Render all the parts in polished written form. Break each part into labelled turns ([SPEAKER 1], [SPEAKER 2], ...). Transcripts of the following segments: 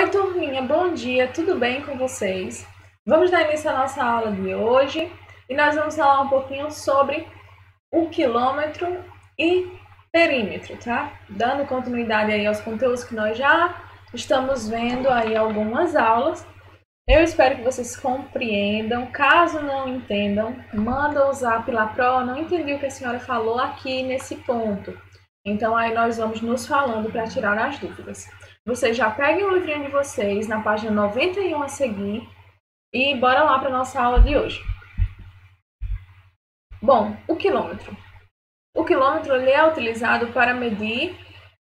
[SPEAKER 1] Oi, turminha, bom dia, tudo bem com vocês? Vamos dar início à nossa aula de hoje e nós vamos falar um pouquinho sobre o quilômetro e perímetro, tá? Dando continuidade aí aos conteúdos que nós já estamos vendo aí algumas aulas. Eu espero que vocês compreendam. Caso não entendam, manda o zap lá pro, não entendi o que a senhora falou aqui nesse ponto. Então aí nós vamos nos falando para tirar as dúvidas. Vocês já peguem o livrinho de vocês na página 91 a seguir e bora lá para nossa aula de hoje. Bom, o quilômetro. O quilômetro ele é utilizado para medir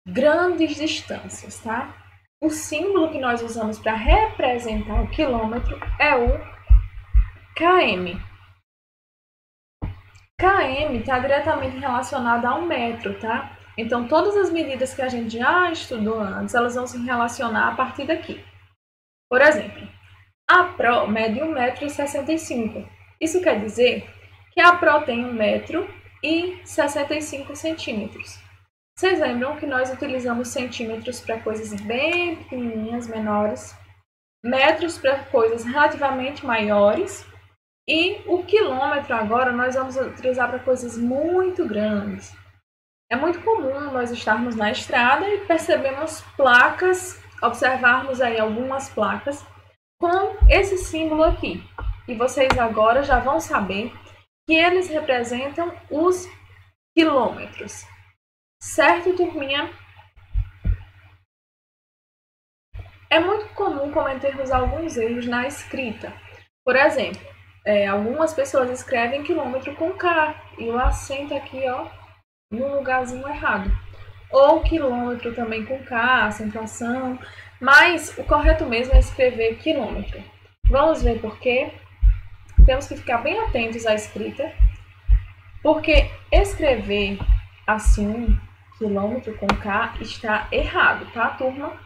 [SPEAKER 1] grandes distâncias, tá? O símbolo que nós usamos para representar o quilômetro é o km. km está diretamente relacionado ao metro, tá? Então, todas as medidas que a gente já estudou antes, elas vão se relacionar a partir daqui. Por exemplo, a Pro mede 1,65 m. Isso quer dizer que a Pro tem 1,65 m. Vocês lembram que nós utilizamos centímetros para coisas bem pequenininhas, menores, metros para coisas relativamente maiores, e o quilômetro agora nós vamos utilizar para coisas muito grandes. É muito comum nós estarmos na estrada e percebemos placas, observarmos aí algumas placas com esse símbolo aqui. E vocês agora já vão saber que eles representam os quilômetros. Certo, turminha? É muito comum cometermos alguns erros na escrita. Por exemplo, algumas pessoas escrevem quilômetro com K e o acento aqui, ó, no lugarzinho errado. Ou quilômetro também com K, acentuação. Mas o correto mesmo é escrever quilômetro. Vamos ver por quê? Temos que ficar bem atentos à escrita. Porque escrever assim, quilômetro com K, está errado, tá, turma?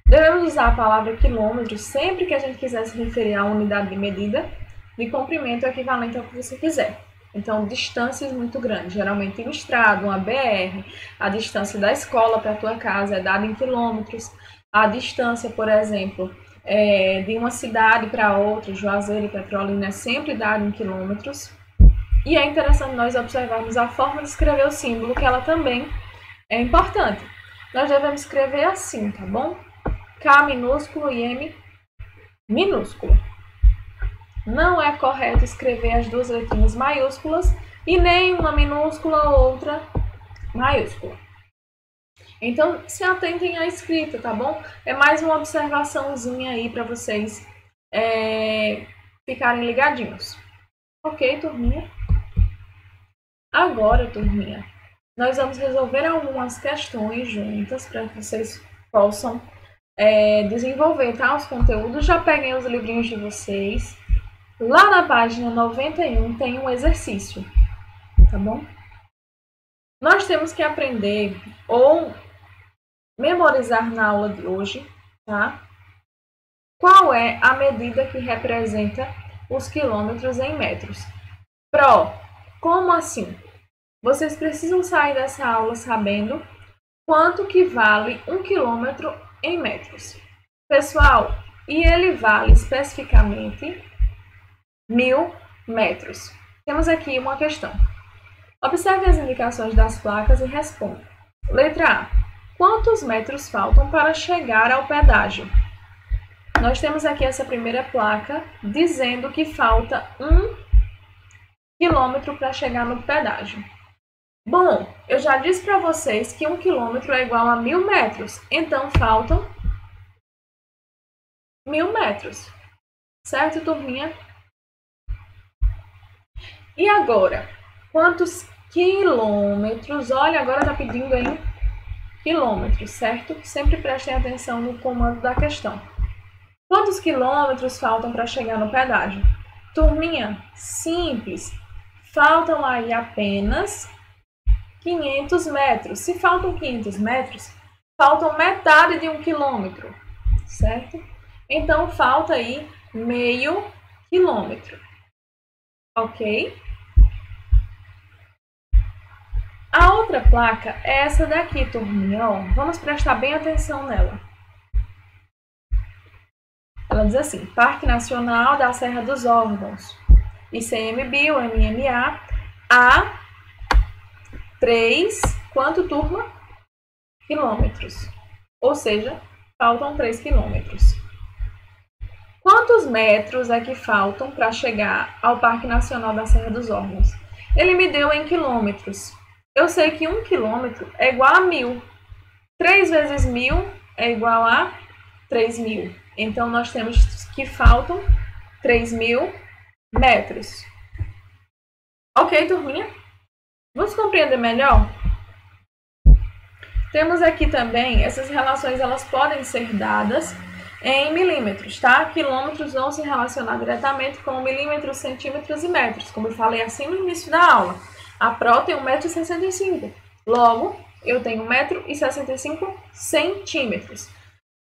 [SPEAKER 1] Devemos usar a palavra quilômetro sempre que a gente quiser se referir à unidade de medida de comprimento equivalente ao que você quiser. Então, distâncias muito grandes, geralmente uma estrada, uma BR, a distância da escola para a tua casa é dada em quilômetros, a distância, por exemplo, de uma cidade para outra, Juazeiro e Petrolina, é sempre dada em quilômetros. E é interessante nós observarmos a forma de escrever o símbolo, que ela também é importante. Nós devemos escrever assim, tá bom? K minúsculo e M minúsculo. Não é correto escrever as duas letrinhas maiúsculas e nem uma minúscula ou outra maiúscula. Então, se atentem à escrita, tá bom? É mais uma observaçãozinha aí para vocês ficarem ligadinhos. Ok, turminha? Agora, turminha, nós vamos resolver algumas questões juntas para que vocês possam desenvolver, tá? Os conteúdos. Já peguem os livrinhos de vocês. Lá na página 91 tem um exercício, tá bom? Nós temos que aprender ou memorizar na aula de hoje, tá? Qual é a medida que representa os quilômetros em metros? Pro, como assim? Vocês precisam sair dessa aula sabendo quanto que vale 1 quilômetro em metros. Pessoal, e ele vale especificamente 1000 metros. Temos aqui uma questão. Observe as indicações das placas e responda. Letra A. Quantos metros faltam para chegar ao pedágio? Nós temos aqui essa primeira placa dizendo que falta 1 quilômetro para chegar no pedágio. Bom, eu já disse para vocês que 1 quilômetro é igual a 1000 metros. Então, faltam 1000 metros. Certo, turminha? E agora, quantos quilômetros? Olha, agora está pedindo aí quilômetros, certo? Sempre prestem atenção no comando da questão. Quantos quilômetros faltam para chegar no pedágio? Turminha, simples. Faltam aí apenas 500 metros. Se faltam 500 metros, faltam metade de 1 quilômetro, certo? Então, falta aí meio quilômetro. Ok? A outra placa é essa daqui, turminha, ó. Vamos prestar bem atenção nela. Ela diz assim, Parque Nacional da Serra dos Órgãos, ICMBio, MMA, a 3, quanto, turma? Quilômetros. Ou seja, faltam 3 quilômetros. Quantos metros é que faltam para chegar ao Parque Nacional da Serra dos Órgãos? Ele me deu em quilômetros. Eu sei que 1 quilômetro é igual a 1.000. 3 vezes 1.000 é igual a 3.000. Então, nós temos que faltam 3.000 metros. Ok, turminha? Vamos compreender melhor? Temos aqui também, essas relações elas podem ser dadas em milímetros, tá? Quilômetros vão se relacionar diretamente com milímetros, centímetros e metros, como eu falei assim no início da aula. A Pro tem 1,65 m, logo, eu tenho 1,65 m.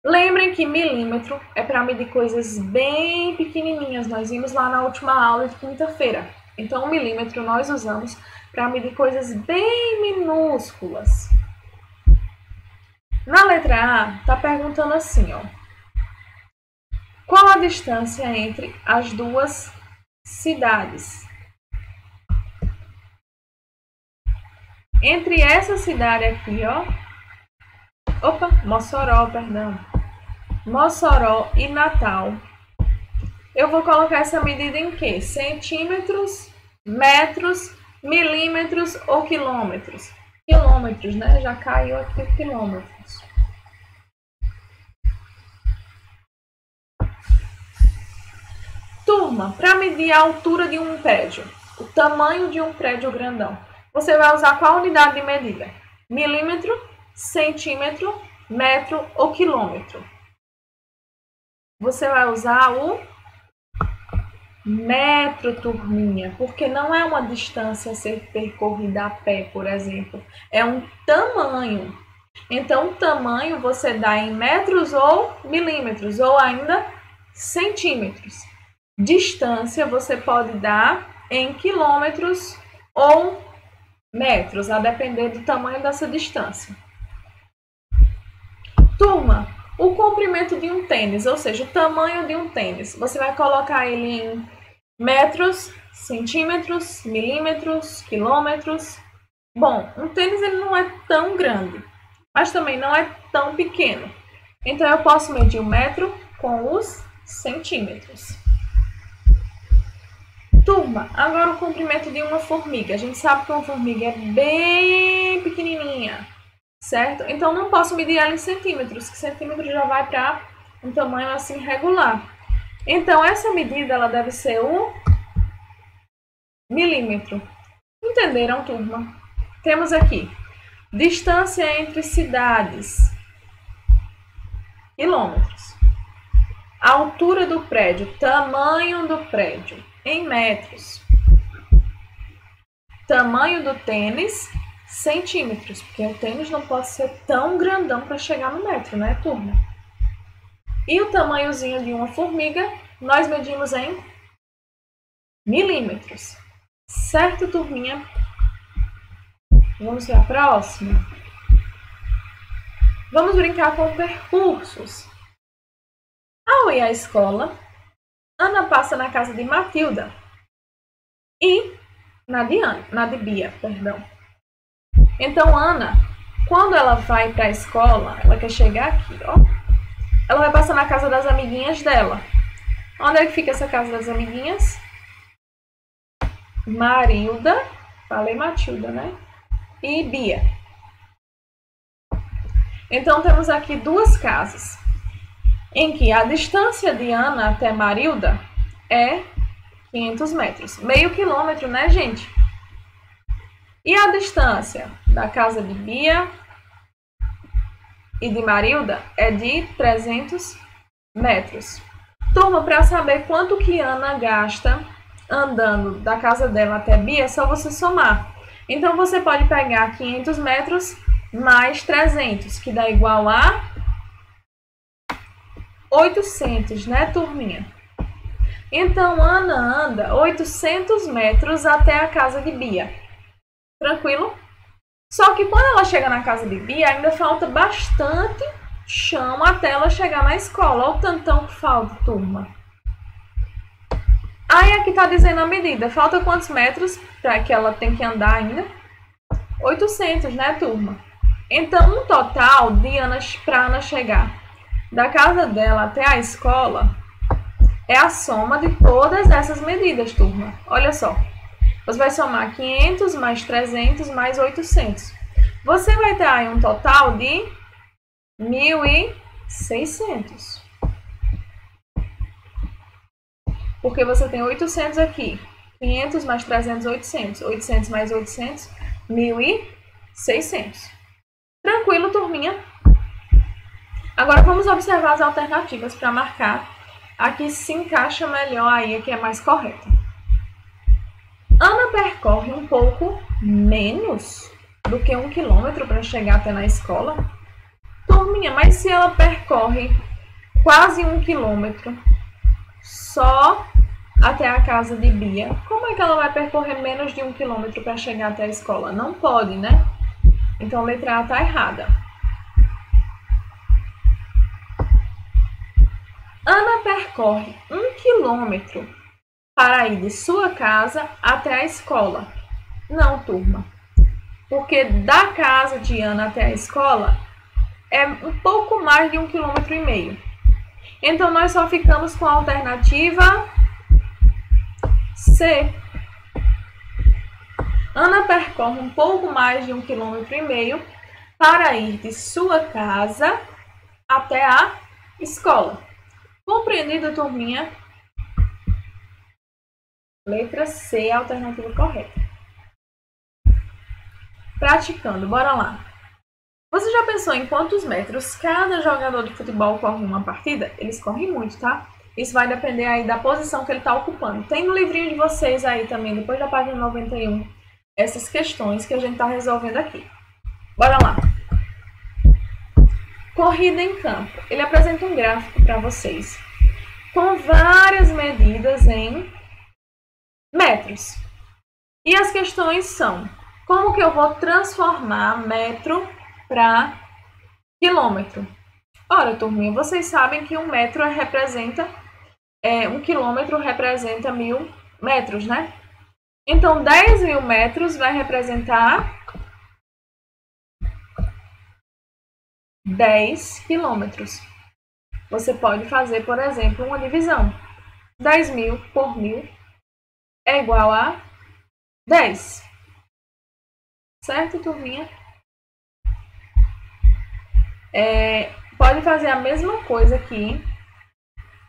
[SPEAKER 1] Lembrem que milímetro é para medir coisas bem pequenininhas, nós vimos lá na última aula de quinta-feira. Então, o milímetro nós usamos para medir coisas bem minúsculas. Na letra A, está perguntando assim, ó. Qual a distância entre as duas cidades? Entre essa cidade aqui, ó. Mossoró, perdão. Mossoró e Natal. Eu vou colocar essa medida em quê? Centímetros, metros, milímetros ou quilômetros? Quilômetros, né? Já caiu aqui quilômetros. Turma, para medir a altura de um prédio, o tamanho de um prédio grandão, você vai usar qual unidade de medida? Milímetro, centímetro, metro ou quilômetro? Você vai usar o metro, turminha, porque não é uma distância a ser percorrida a pé, por exemplo. É um tamanho. Então, o tamanho você dá em metros ou milímetros, ou ainda centímetros. Distância você pode dar em quilômetros ou metros, a depender do tamanho dessa distância. Turma, o comprimento de um tênis, ou seja, o tamanho de um tênis, você vai colocar ele em metros, centímetros, milímetros, quilômetros. Bom, um tênis ele não é tão grande, mas também não é tão pequeno. Então, eu posso medir o metro com os centímetros. Turma, agora o comprimento de uma formiga. A gente sabe que uma formiga é bem pequenininha, certo? Então, não posso medir ela em centímetros, que centímetro já vai para um tamanho assim regular. Então, essa medida ela deve ser o milímetro. Entenderam, turma? Temos aqui distância entre cidades, quilômetros. A altura do prédio, tamanho do prédio, em metros. Tamanho do tênis, centímetros, porque o tênis não pode ser tão grandão para chegar no metro, né, turma? E o tamanhozinho de uma formiga, nós medimos em milímetros. Certo, turminha? Vamos para a próxima? Vamos brincar com percursos. Ao ir à escola, Ana passa na casa de Matilda e na de Bia, perdão. Então, Ana, quando ela vai para a escola, ela quer chegar aqui, ó. Ela vai passar na casa das amiguinhas dela. Onde é que fica essa casa das amiguinhas? Marilda, falei Matilda, né? E Bia. Então, temos aqui duas casas, em que a distância de Ana até Marilda é 500 metros. Meio quilômetro, né, gente? E a distância da casa de Bia e de Marilda é de 300 metros. Turma, para saber quanto que Ana gasta andando da casa dela até Bia, é só você somar. Então, você pode pegar 500 metros mais 300, que dá igual a 800, né, turminha? Então, Ana anda 800 metros até a casa de Bia. Tranquilo? Só que quando ela chega na casa de Bia, ainda falta bastante chão até ela chegar na escola. Olha o tantão que falta, turma. Aí aqui tá dizendo a medida. Falta quantos metros para que ela tem que andar ainda? 800, né, turma? Então, um total de para Ana chegar da casa dela até a escola é a soma de todas essas medidas, turma. Olha só. Você vai somar 500 mais 300 mais 800. Você vai ter aí um total de 1.600. Porque você tem 800 aqui. 500 mais 300, 800. 800 mais 800, 1.600. Tranquilo, turminha? Agora vamos observar as alternativas para marcar a que se encaixa melhor aí, a que é mais correta. Ana percorre um pouco menos do que 1 quilômetro para chegar até na escola. Turminha, mas se ela percorre quase 1 quilômetro só até a casa de Bia, como é que ela vai percorrer menos de 1 quilômetro para chegar até a escola? Não pode, né? Então, a letra A está errada. Ana percorre 1 quilômetro para ir de sua casa até a escola. Não, turma. Porque da casa de Ana até a escola é um pouco mais de 1,5 km. Então, nós só ficamos com a alternativa C. Ana percorre um pouco mais de 1,5 km para ir de sua casa até a escola. Compreendido, turminha? Letra C é a alternativa correta. Praticando, bora lá. Você já pensou em quantos metros cada jogador de futebol corre em uma partida? Eles correm muito, tá? Isso vai depender aí da posição que ele está ocupando. Tem no livrinho de vocês aí também, depois da página 91, essas questões que a gente está resolvendo aqui. Bora lá. Corrida em campo. Ele apresenta um gráfico para vocês com várias medidas em metros. E as questões são: como que eu vou transformar metro para quilômetro? Ora, turminha, vocês sabem que 1 metro representa 1 quilômetro representa 1.000 metros, né? Então, 10.000 metros vai representar 10 quilômetros. Você pode fazer, por exemplo, uma divisão. 10.000 por 1.000 é igual a 10. Certo, turminha? Pode fazer a mesma coisa aqui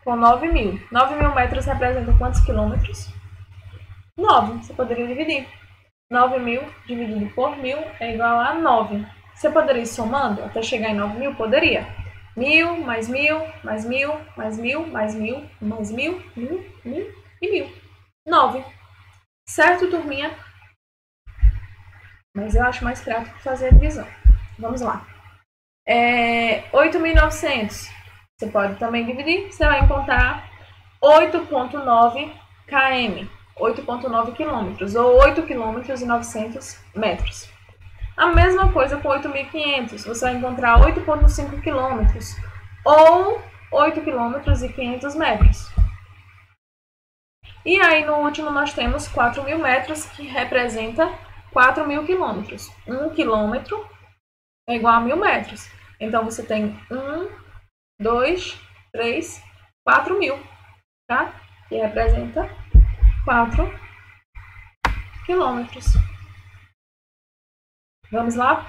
[SPEAKER 1] com 9.000. 9.000 metros representam quantos quilômetros? 9. Você poderia dividir. 9.000 dividido por 1.000 é igual a 9. Você poderia ir somando até chegar em 9.000? Poderia. 1.000, mais 1.000, mais 1.000, mais 1.000, mais 1.000, mais 1.000, 1.000, 1.000 e 1.000. 9. Certo, turminha? Mas eu acho mais prático fazer a divisão. Vamos lá. 8.900. Você pode também dividir. Você vai encontrar 8,9 km. 8,9 quilômetros. Ou 8 quilômetros e 900 metros. A mesma coisa com 8.500. Você vai encontrar 8,5 quilômetros. Ou 8 quilômetros e 500 metros. E aí, no último, nós temos 4.000 metros, que representa 4.000 quilômetros. 1 quilômetro é igual a 1.000 metros. Então, você tem 1, 2, 3, 4.000, tá? Que representa 4 quilômetros. Vamos lá?